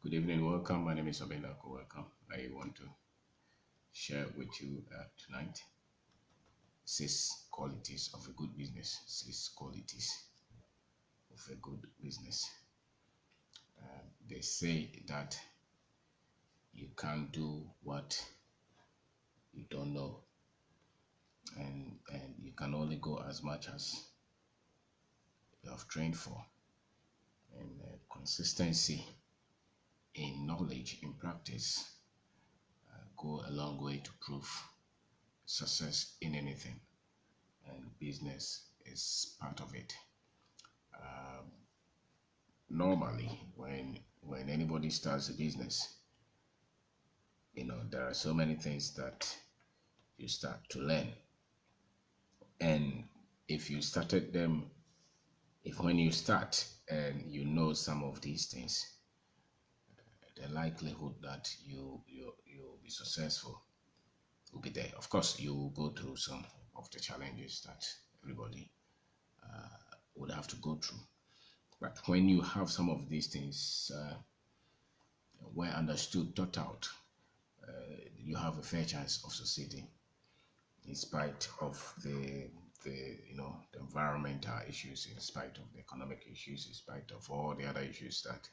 Good evening, welcome. My name is Kwabena. Welcome. I want to share with you tonight 6 qualities of a good business. 6 qualities of a good business. They say that you can't do what you don't know, and you can only go as much as you have trained for. And consistency in knowledge, in practice, go a long way to prove success in anything, and business is part of it. Normally, when anybody starts a business, there are so many things that you start to learn, and if you started them, if when you start and you know some of these things, the likelihood that you'll be successful will be there. Of course, you will go through some of the challenges that everybody would have to go through. But when you have some of these things well understood, thought out, you have a fair chance of succeeding in spite of the environmental issues, in spite of the economic issues, in spite of all the other issues that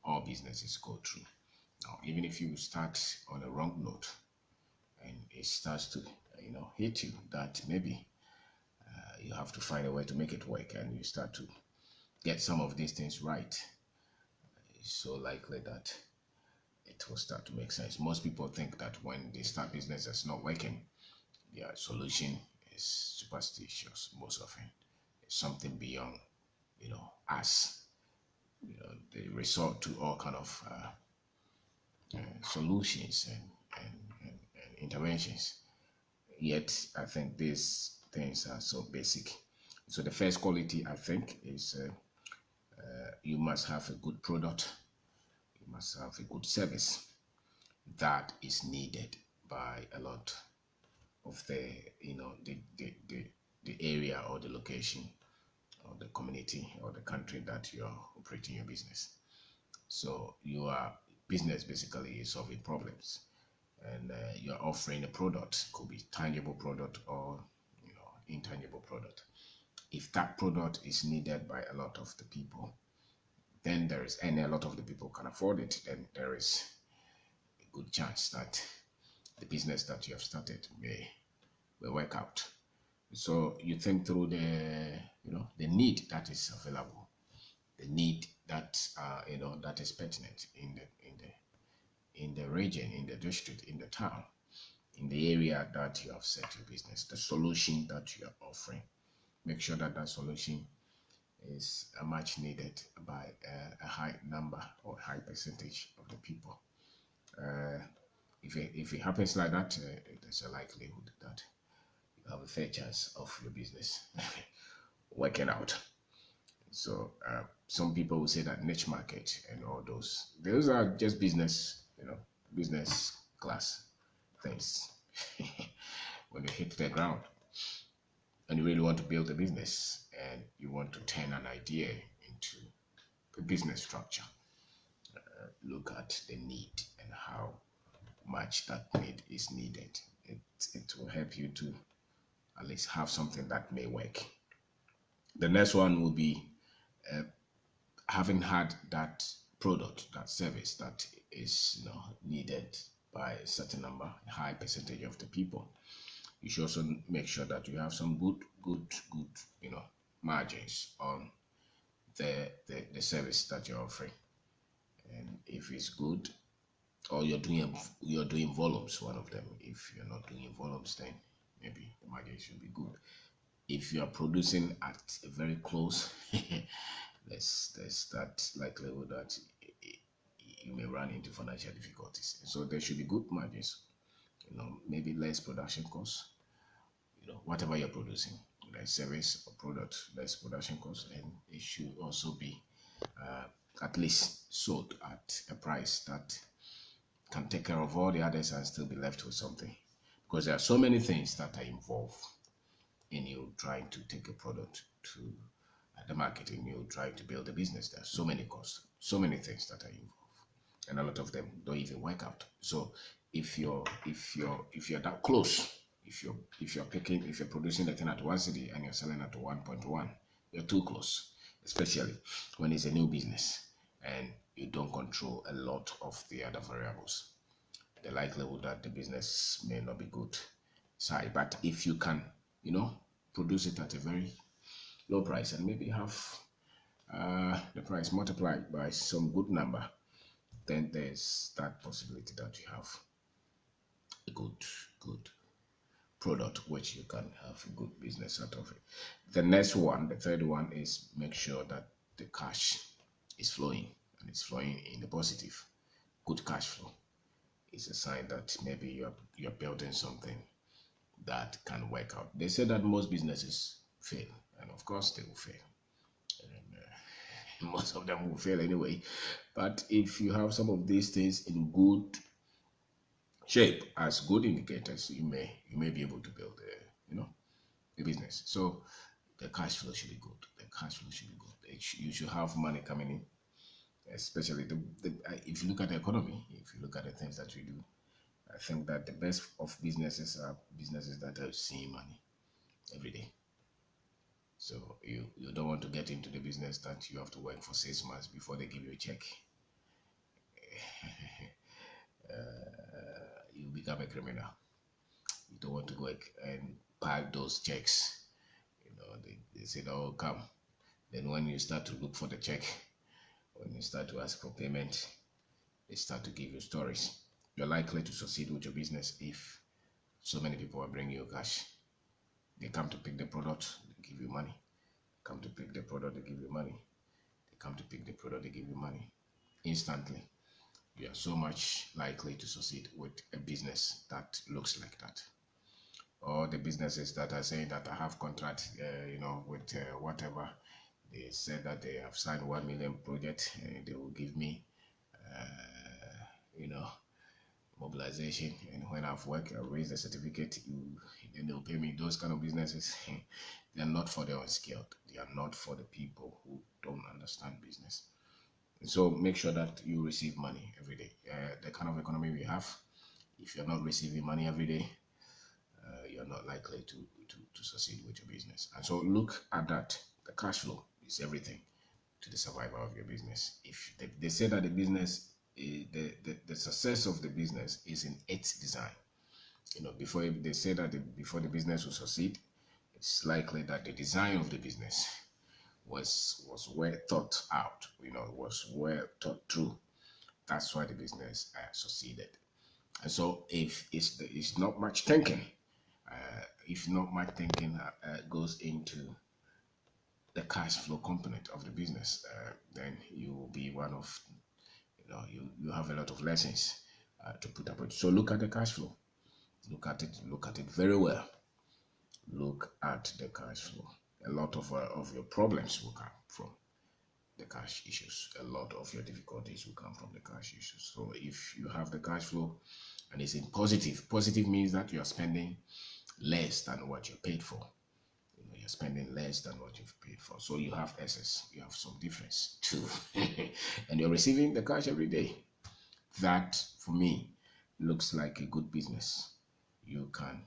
all businesses go through. Now, even if you start on a wrong note and it starts to hit you, that maybe you have to find a way to make it work, and you start to get some of these things right, it's so likely that it will start to make sense. Most people think that when they start business that's not working, their solution is superstitious. Most often, it's something beyond, us. They resort to all kind of solutions and interventions. Yet, I think these things are so basic. So the first quality I think is you must have a good product. You must have a good service that is needed by a lot of the area or the location or the community or the country that you're operating your business. So your business basically is solving problems, and you're offering a product. Could be tangible product or intangible product. If that product is needed by a lot of the people, then there is, and a lot of the people can afford it, then there is a good chance that the business that you have started will work out. So you think through the need that is available, the need that that is pertinent in the region, in the district, in the town, in the area that you have set your business, the solution that you are offering. Make sure that that solution is much needed by a high number or high percentage of the people. If it happens like that, there's a likelihood that you have a fair chance of your business working out. So some people will say that niche market and all those are just business class things. When you hit the ground and you really want to build a business and you want to turn an idea into a business structure, look at the need and how much that need is needed. It will help you to at least have something that may work. The next one will be having had that product, that service that is needed by a certain number, a high percentage of the people. You should also make sure that you have some good margins on the service that you're offering. And if it's good, or you're doing volumes, one of them. If you're not doing volumes, then maybe the margin should be good. If you are producing at a very close, there's that likelihood that you may run into financial difficulties. So there should be good margins. Maybe less production costs. Whatever you're producing, whether service or product, less production costs, and it should also be at least sold at a price that can take care of all the others and still be left with something. Because there are so many things that are involved in you trying to take a product to the market, and you trying to build a business. There are so many costs, so many things that are involved. and a lot of them don't even work out. So if you're that close, if you're producing the thing at 1 city and you're selling at 1.1, you're too close, especially when it's a new business and you don't control a lot of the other variables. The likelihood that the business may not be good is high. But if you can, produce it at a very low price and maybe have the price multiplied by some good number, then there's that possibility that you have a good product which you can have a good business out of it. The next one, the third one, is make sure that the cash is flowing, and it's flowing in the positive. Good cash flow is a sign that maybe you're building something that can work out. They say that most businesses fail, and of course they will fail. Most of them will fail anyway. But if you have some of these things in good shape as good indicators, you may be able to build a business. So the cash flow should be good. The cash flow should be good. You should have money coming in, especially if you look at the economy, if you look at the things that we do. I think that the best of businesses are businesses that are seeing money every day. So you don't want to get into the business that you have to work for 6 months before they give you a check. You become a criminal. You don't want to work and pile those checks. They said, "Oh, come." Then when you start to look for the check, when you start to ask for payment, they start to give you stories. You're likely to succeed with your business if so many people are bringing you cash. They come to pick the product, they give you money. Come to pick the product, they give you money. They come to pick the product, they give you money. Instantly. You are so much likely to succeed with a business that looks like that. Or the businesses that are saying that I have contract, with whatever. They said that they have signed 1 million project and they will give me, mobilization. And when I've worked, I'll raise the certificate, then they'll pay me. Those kind of businesses, they're not for the unskilled. They are not for the people who don't understand business. So make sure that you receive money every day. The kind of economy we have, if you're not receiving money every day, you're not likely to succeed with your business. And so look at that. The cash flow is everything to the survival of your business. If they say that the business, the success of the business is in its design. Before they say that before the business will succeed, it's likely that the design of the business was well thought out. Was well thought through. That's why the business succeeded. And so if it's not much thinking, if not much thinking goes into the cash flow component of the business, then you will be one of, you have a lot of lessons to put up with. So look at the cash flow. Look at it very well. Look at the cash flow. A lot of your problems will come from the cash issues. A lot of your difficulties will come from the cash issues. So if you have the cash flow and it's in positive means that you are spending less than what you're paid for. You're spending less than what you've paid for. So you have excess, you have some difference too. And you're receiving the cash every day. That, for me, looks like a good business. You can,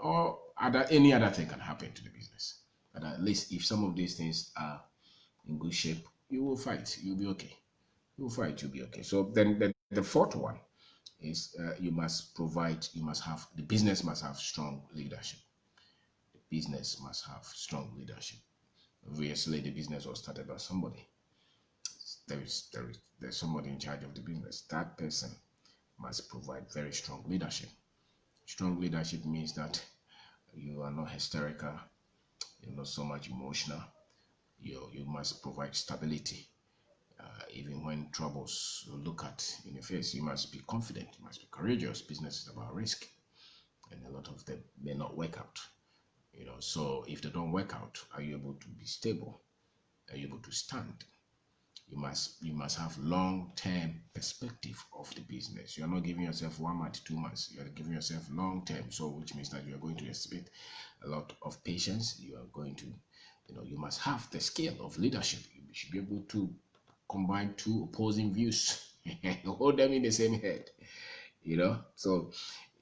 or any other thing can happen to the business. But at least if some of these things are in good shape, you will fight. You'll be okay. You'll fight. You'll be okay. So then the fourth one is the business must have strong leadership. The business must have strong leadership. Obviously, the business was started by somebody. There's somebody in charge of the business. That person must provide very strong leadership. Strong leadership means that you are not hysterical, you're not so much emotional. You must provide stability. Even when troubles look at in your face, you must be confident, you must be courageous. Business is about risk, and a lot of them may not work out. So if they don't work out, are you able to be stable? Are you able to stand? You must have long-term perspective of the business. You're not giving yourself 1 month, 2 months. You're giving yourself long-term. So which means that you're going to expect a lot of patience. You are going to, you must have the skill of leadership. You should be able to combine two opposing views hold them in the same head, you know. So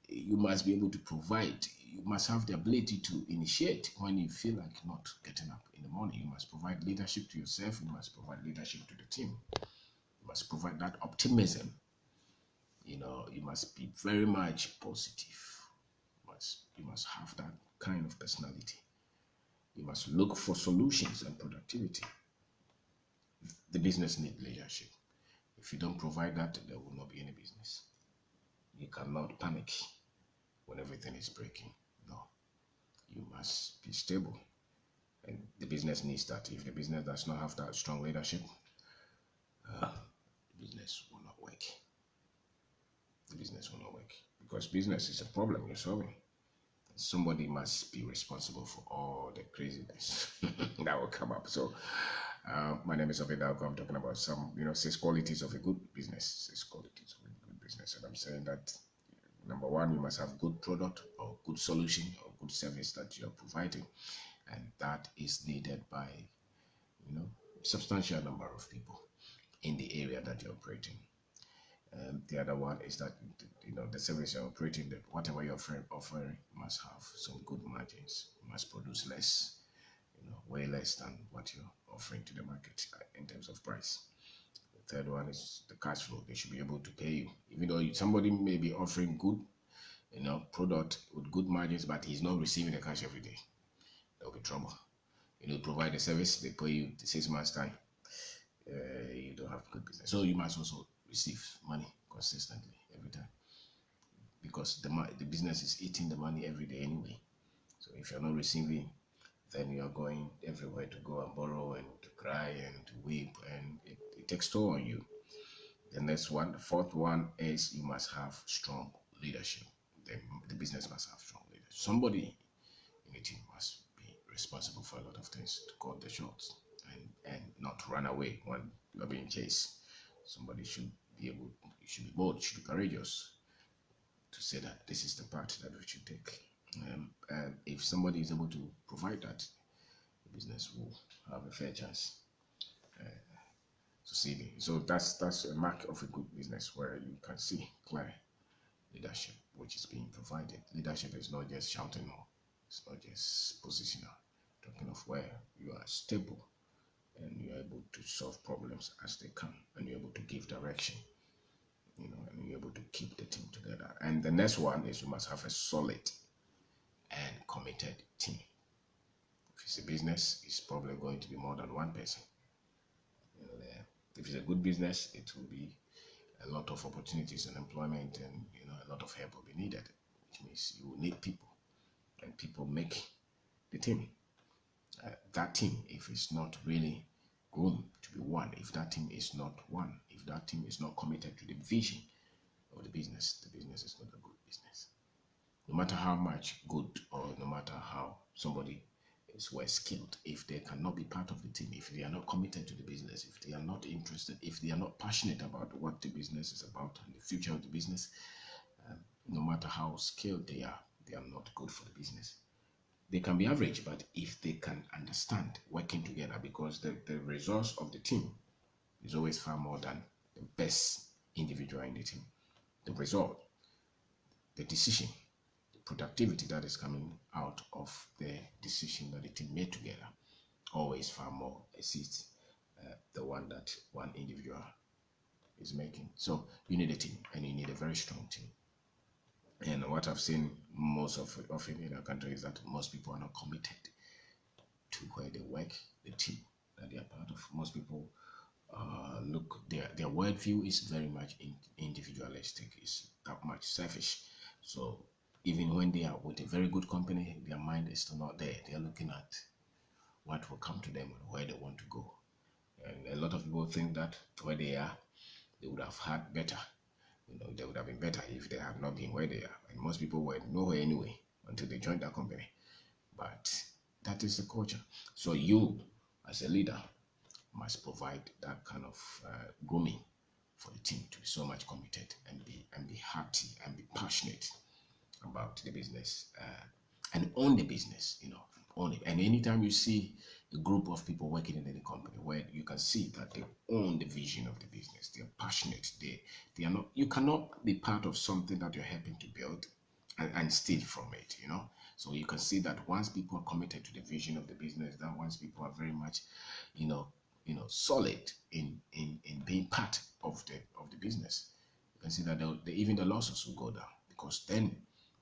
you must be able to provide. You must have the ability to initiate when you feel like not getting up in the morning. You must provide leadership to yourself. You must provide leadership to the team. You must provide that optimism. You know, you must be very much positive. You must have that kind of personality. You must look for solutions and productivity. The business needs leadership. If you don't provide that, there will not be any business. You cannot panic when everything is breaking. No, you must be stable. And the business needs that. If the business does not have that strong leadership, the business will not work. The business will not work because business is a problem you're solving. Somebody must be responsible for all the craziness that will come up. So, my name is Kwabena. I'm talking about some, 6 qualities of a good business. 6 qualities of a good business, and I'm saying that number one, you must have good product or good solution or good service that you're providing, and that is needed by, substantial number of people in the area that you're operating. The other one is that the service you're operating, that whatever you're offering must have some good margins. You must produce less, way less than what you're offering to the market in terms of price. The third one is the cash flow. They should be able to pay you, even though somebody may be offering good, product with good margins, but he's not receiving the cash every day. There'll be trouble. Provide the service, they pay you the 6 months time. You don't have good business. So you must also receive money consistently every time, because the business is eating the money every day anyway. So if you're not receiving, then you're going everywhere to go and borrow and to cry and to weep, and it takes toll on you. The next one, the fourth one, is you must have strong leadership. The business must have strong leadership. Somebody in the team must be responsible for a lot of things, to call the shots and not run away when you're being chased. Somebody should be able, you should be bold, you should be courageous to say that this is the path that we should take. And if somebody is able to provide that, the business will have a fair chance succeeding. So that's a mark of a good business, where you can see clear leadership which is being provided. Leadership is not just shouting, or it's not just positional. Talking of where you are stable and you're able to solve problems as they come, and you're able to give direction, and you're able to keep the team together. And the next one is you must have a solid and committed team. If it's a business, it's probably going to be more than one person. If it's a good business, it will be a lot of opportunities and employment, and a lot of help will be needed, which means you will need people, and people make the team. That team, if it's not really grown to be one, if that team is not one, if that team is not committed to the vision of the business is not a good business. No matter how much good, or no matter how somebody is well skilled, if they cannot be part of the team, if they are not committed to the business, if they are not interested, if they are not passionate about what the business is about and the future of the business, no matter how skilled they are not good for the business. They can be average, but if they can understand working together, because the resource of the team is always far more than the best individual in the team. The result, the decision, the productivity that is coming out of the decision that the team made together, always far more exceeds the one that one individual is making. So you need a team, and you need a very strong team. And what I've seen most of it in our country is that most people are not committed to where they work, the team that they are part of. Most people look, their worldview is very much individualistic, it's that much selfish. So even when they are with a very good company, their mind is still not there. They are looking at what will come to them and where they want to go. And a lot of people think that where they are, they would have had better. They would have been better if they had not been where they are. And most people were nowhere anyway until they joined that company. But that is the culture. So you, as a leader, must provide that kind of grooming for the team to be so much committed and be happy and be passionate about the business and own the business. own it. And anytime you see a group of people working in any company where you can see that they own the vision of the business, they're passionate, they are not, you cannot be part of something that you're helping to build and steal from it, you know. So you can see that once people are committed to the vision of the business, that once people are very much, you know, solid in being part of the business, you can see that even the losses will go down, because then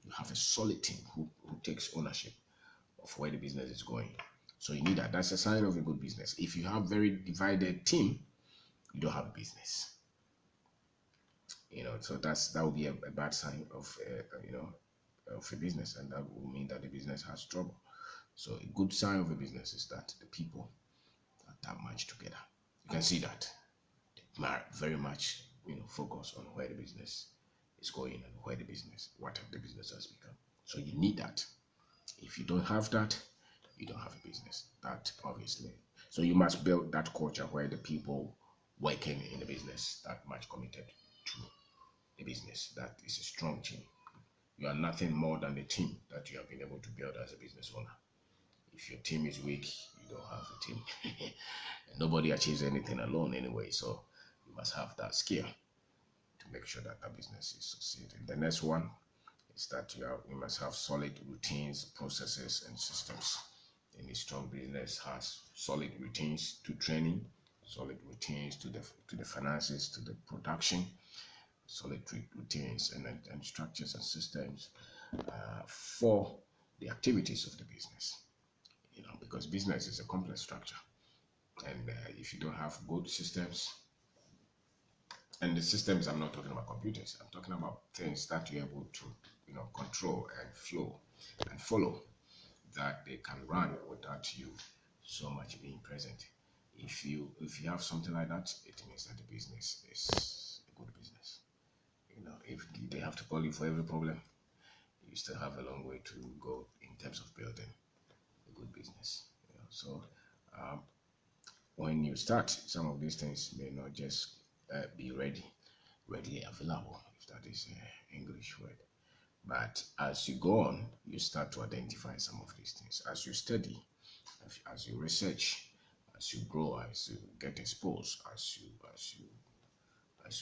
you have a solid team who takes ownership of where the business is going. So you need that. That's a sign of a good business. If you have very divided team, you don't have a business. You know, so that would be a bad sign of of a business, and that will mean that the business has trouble. So a good sign of a business is that the people are that much together. You can see that they are very much focus on where the business is going and where the business, what the business has become. So you need that. If you don't have that, you don't have a business. That obviously. So you must build that culture where the people working in the business that much committed to the business. That is a strong team. You are nothing more than the team that you have been able to build as a business owner. If your team is weak, you don't have a team. Nobody achieves anything alone anyway. So you must have that skill to make sure that that business is succeeding. The next one is that you must have solid routines, processes, and systems. Any strong business has solid routines to training, solid routines to the finances, to the production, solid routines and structures and systems for the activities of the business. You know, because business is a complex structure, and if you don't have good systems, and the systems, I'm not talking about computers, I'm talking about things that you're able to control and flow and follow, that they can run without you so much being present. If you have something like that, it means that the business is a good business. You know, if they have to call you for every problem, you still have a long way to go in terms of building a good business. You know, so um, when you start, some of these things may not just be readily available, if that is an English word. But as you go on, you start to identify some of these things. As you study, as you research, as you grow, as you get exposed, as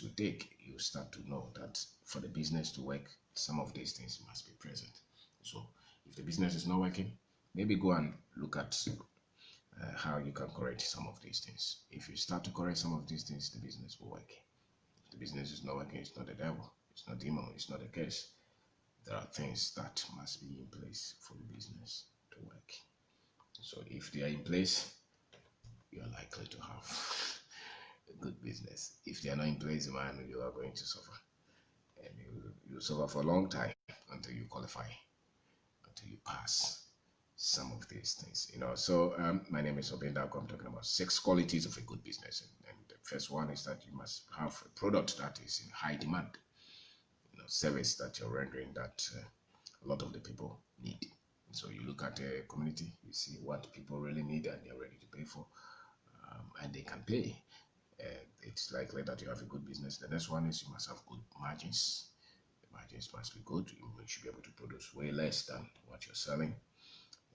you take, you start to know that for the business to work, some of these things must be present. So if the business is not working, maybe go and look at how you can correct some of these things. If you start to correct some of these things, the business will work. If the business is not working, it's not the devil, it's not demon, it's not a curse. There are things that must be in place for the business to work. So if they are in place, you are likely to have a good business. If they are not in place, man, you are going to suffer. And you suffer for a long time until you qualify, until you pass some of these things. You know, so my name is Kwabena. I'm talking about 6 qualities of a good business. And the first one is that you must have a product that is in high demand. You know, service that you're rendering that a lot of the people need. So you look at the community, you see what people really need and they're ready to pay for, and they can pay. It's likely that you have a good business. The next one is you must have good margins. The margins must be good. You should be able to produce way less than what you're selling.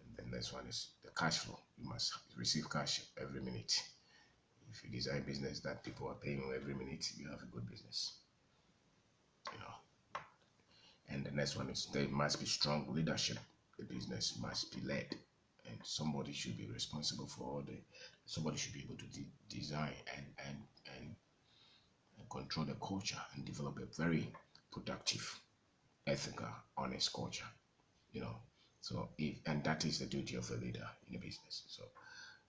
And the next one is the cash flow. You must receive cash every minute. If you design business that people are paying you every minute, you have a good business. You know. And the next one is there must be strong leadership. The business must be led, and somebody should be responsible for all the. Somebody should be able to design and control the culture and develop a very productive, ethical, honest culture. You know, so if and that is the duty of a leader in a business. So,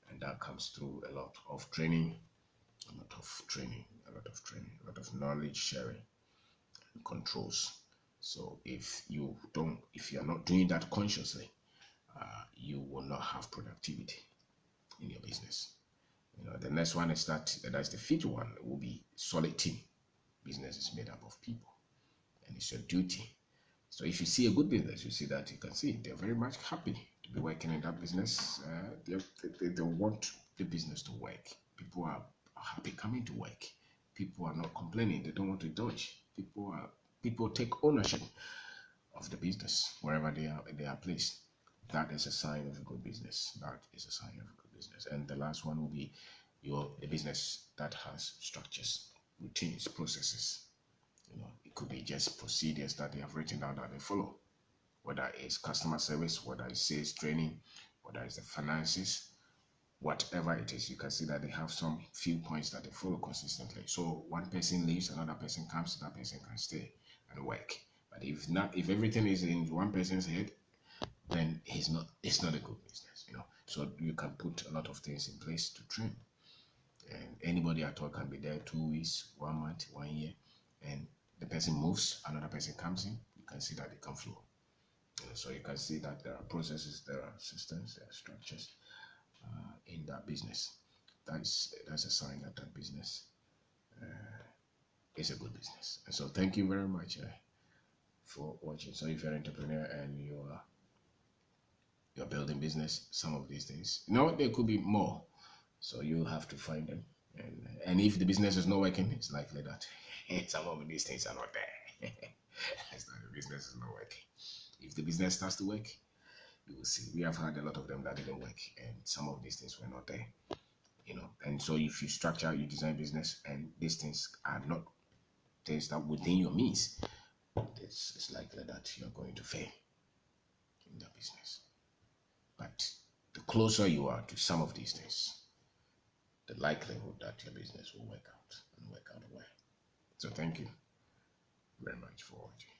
and that comes through a lot of training, a lot of training, a lot of training, a lot of knowledge sharing, and controls. So if you're not doing that consciously, you will not have productivity in your business. You know, the next one is that's the fifth one. It will be solid team. Business is made up of people, and it's your duty. So if you see a good business, you see that you can see they're very much happy to be working in that business. They want the business to work. People are happy coming to work. People are not complaining. They don't want to dodge. People take ownership of the business wherever they are placed. That is a sign of a good business. That is a sign of a good business. And the last one will be the business that has structures, routines, processes. It could be just procedures that they have written down that they follow, whether it's customer service, whether it's sales training, whether it's the finances, whatever it is. You can see that they have some few points that they follow consistently. So one person leaves, another person comes, that person can stay and work. But if everything is in one person's head, then it's not a good business. So you can put a lot of things in place to train, and anybody at all can be there 2 weeks, 1 month, 1 year, and the person moves, another person comes in. You can see that they can flow. So you can see that there are processes, there are systems, there are structures in that business. That's a sign that that business is a good business. And so thank you very much for watching. So if you're an entrepreneur and you're building business, some of these things, there could be more. So you have to find them. And if the business is not working, it's likely that some of these things are not there. It's not the business is not working. If the business starts to work, you will see. We have had a lot of them that didn't work, and some of these things were not there. And so if you structure, you design business, and these things are not things that within your means, it's likely that you're going to fail in the business. But the closer you are to some of these things, the likelihood that your business will work out and work out well. So thank you very much for watching.